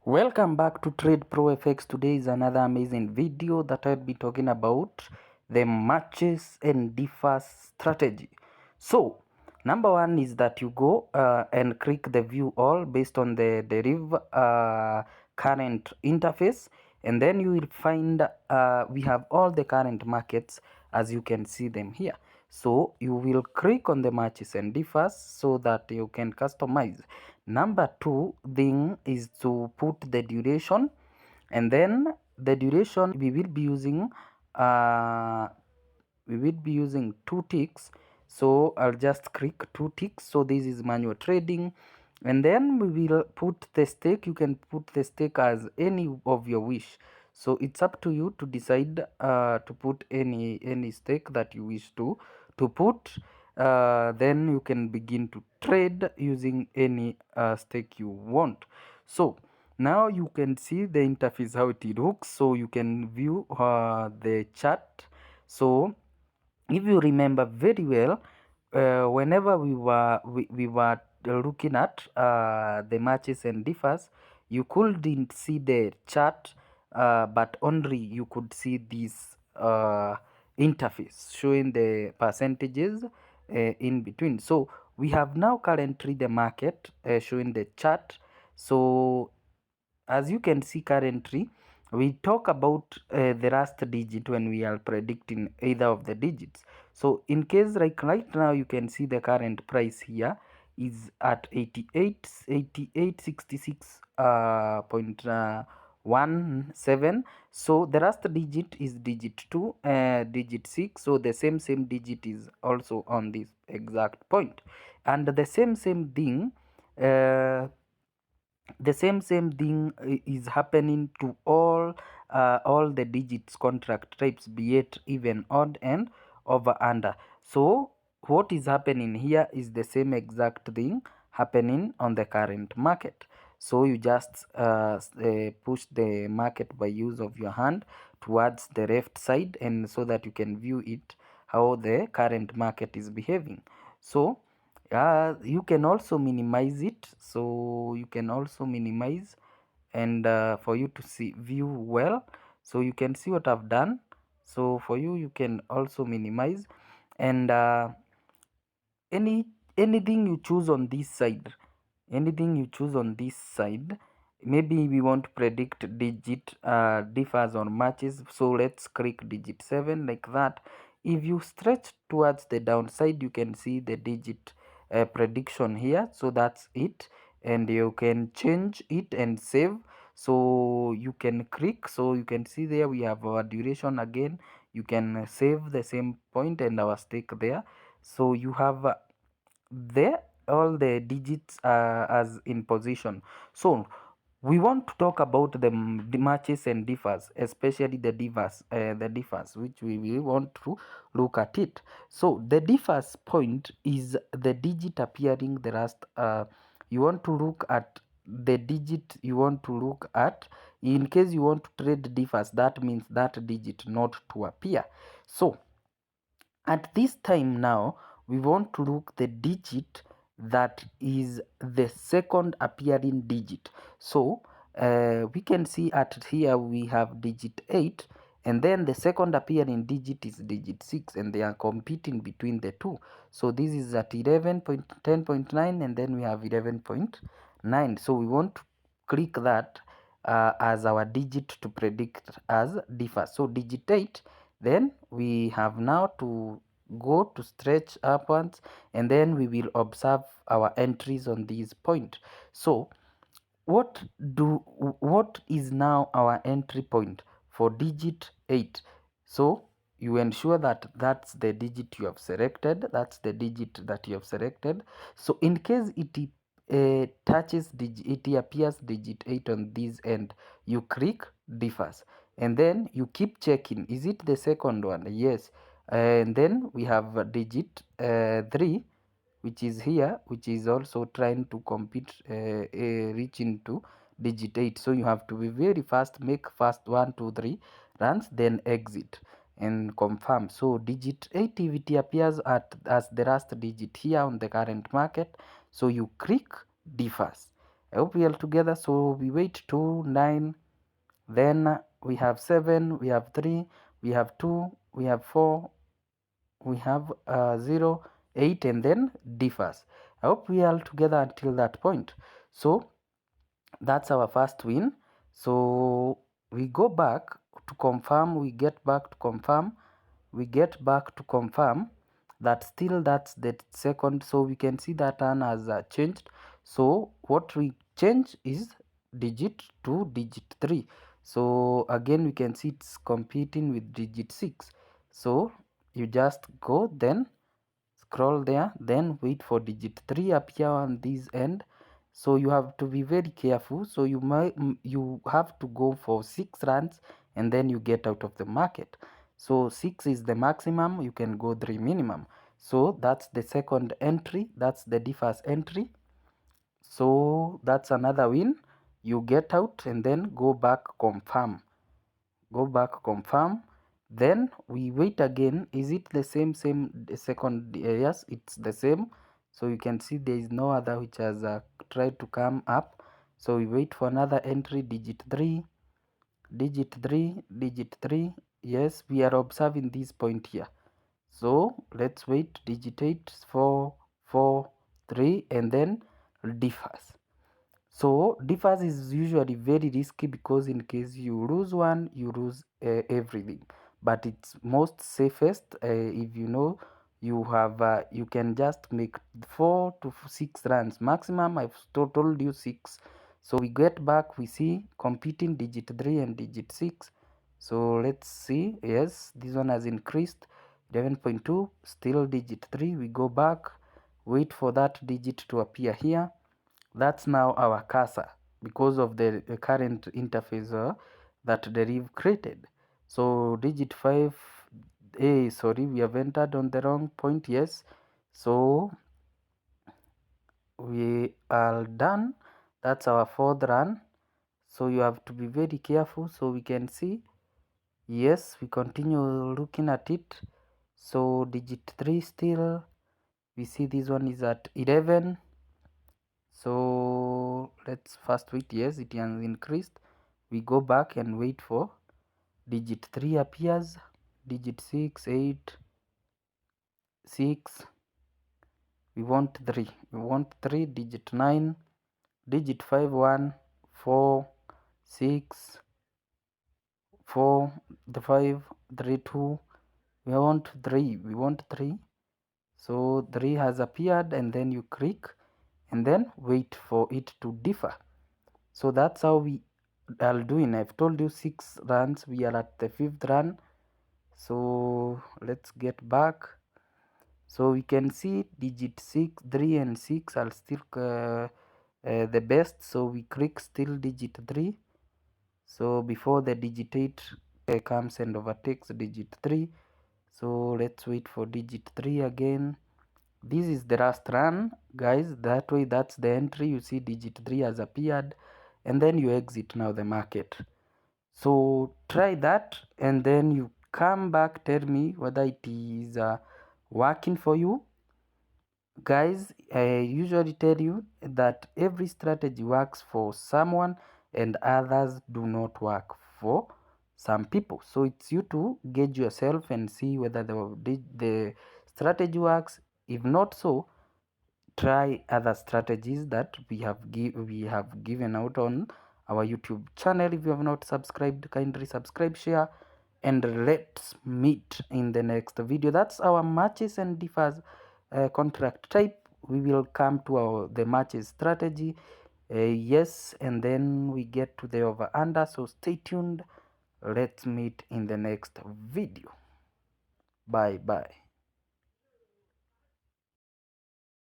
Welcome back to Trade Pro FX. Today is another amazing video that I'll be talking about the matches and differs strategy. So number one is that you go and click the view all based on the Deriv current interface, and then you will find we have all the current markets as you can see them here. So you will click on the matches and differs so that you can customize. Number two thing is to put the duration, and then the duration we will be using two ticks. So I'll just click two ticks. So this is manual trading, and then we will put the stake. You can put the stake as any of your wish, so it's up to you to decide to put any stake that you wish to put. Then you can begin to trade using any stake you want. So now you can see the interface how it looks, so you can view the chart. So if you remember very well, whenever we were looking at the matches and differs, you couldn't see the chart, but only you could see this interface showing the percentages in between. So we have now currently the market showing the chart. So as you can see currently, we talk about the last digit when we are predicting either of the digits. So in case like right now, you can see the current price here is at 8866 point 17. So the last digit is digit 2, digit 6. So the same digit is also on this exact point, and the same thing the same thing is happening to all the digits contract types, be it even, odd, and over under. So what is happening here is the same exact thing happening on the current market. So you just push the market by use of your hand towards the left side, and so that you can view it how the current market is behaving. So you can also minimize it. So you can also minimize, and for you to see view well, so you can see what I've done. So for you, you can also minimize, and anything you choose on this side, maybe we want to predict digit differs or matches. So let's click digit 7 like that. If you stretch towards the downside, you can see the digit prediction here. So that's it, and you can change it and save. So you can click, so you can see there we have our duration again. You can save the same point and our stake there. So you have there all the digits as in position. So we want to talk about the matches and differs, especially the differs, which we will want to look at it. So the differs point is the digit appearing the last. You want to look at the digit you want to look at. In case you want to trade differs, that means that digit not to appear. So at this time now, we want to look the digit that is the second appearing digit. So we can see at here we have digit 8, and then the second appearing digit is digit 6, and they are competing between the two. So this is at 11.10.9, and then we have 11.9. So we want to click that as our digit to predict as differ. So digit 8, then we have now to go to stretch upwards, and then we will observe our entries on this point. So what is now our entry point for digit 8? So you ensure that that's the digit you have selected. So in case it touches digit, it appears digit 8 on this end, you click differs, and then you keep checking, is it the second one? Yes. And then we have digit 3, which is here, which is also trying to compete, reach into digit 8. So you have to be very fast, make first 1 2 3 runs, then exit and confirm. So digit 8, if it appears as the last digit here on the current market, so you click differs, I hope we are together. So we wait 2, 9, then we have 7, we have 3, we have 2, we have 4, we have 0, 8, and then differs. I hope we are together until that point. So that's our first win. So we go back to confirm, we get back to confirm, we get back to confirm that still that's the second. So we can see that one has changed. So what we change is digit to digit 3. So again we can see it's competing with digit 6. So you just go, then scroll there, then wait for digit 3 appear on this end. So you have to be very careful. So you have to go for 6 runs and then you get out of the market. So 6 is the maximum, you can go 3 minimum. So that's the second entry, that's the differs entry. So that's another win. You get out and then go back, confirm, go back, confirm, then we wait again. Is it the same the second? Yes, it's the same. So you can see there is no other which has tried to come up. So we wait for another entry, digit 3, digit 3, digit 3. Yes, we are observing this point here. So let's wait, digit 8, 4, 4, 3, and then differs. So differs is usually very risky because in case you lose one, you lose everything. But it's most safest if you know you have you can just make 4 to 6 runs maximum. I've told you 6. So we get back, we see competing digit 3 and digit 6. So let's see. Yes, this one has increased 11.2, still digit 3. We go back, wait for that digit to appear here. That's now our cursor because of the current interface that Deriv created. So digit 5, sorry, we have entered on the wrong point. Yes, so we are done. That's our fourth run. So you have to be very careful. So we can see, yes, we continue looking at it. So digit 3 still, we see this one is at 11. So let's first wait. Yes, it has increased. We go back and wait for digit 3 appears, digit 6, 8, 6. We want 3. We want 3, digit 9, digit 5, 1, 4, 6, 4, the 5, 3, 2. We want 3. We want 3. So 3 has appeared, and then you click and then wait for it to differ. So that's how we are doing. I've told you 6 runs. We are at the 5th run. So let's get back. So we can see digit 6, 3 and 6 are still the best. So we click still digit 3. So before the digit 8 comes and overtakes digit 3. So let's wait for digit 3 again. This is the last run, guys. That way, that's the entry. You see digit 3 has appeared, and then you exit now the market. So try that, and then you come back, tell me whether it is working for you. Guys, I usually tell you that every strategy works for someone and others do not work for some people. So it's you to gauge yourself and see whether the strategy works. If not so, try other strategies that we have given out on our YouTube channel. If you have not subscribed, kindly subscribe, share, and let's meet in the next video. That's our matches and differs contract type. We will come to the matches strategy, yes, and then we get to the over under. So stay tuned. Let's meet in the next video. Bye bye.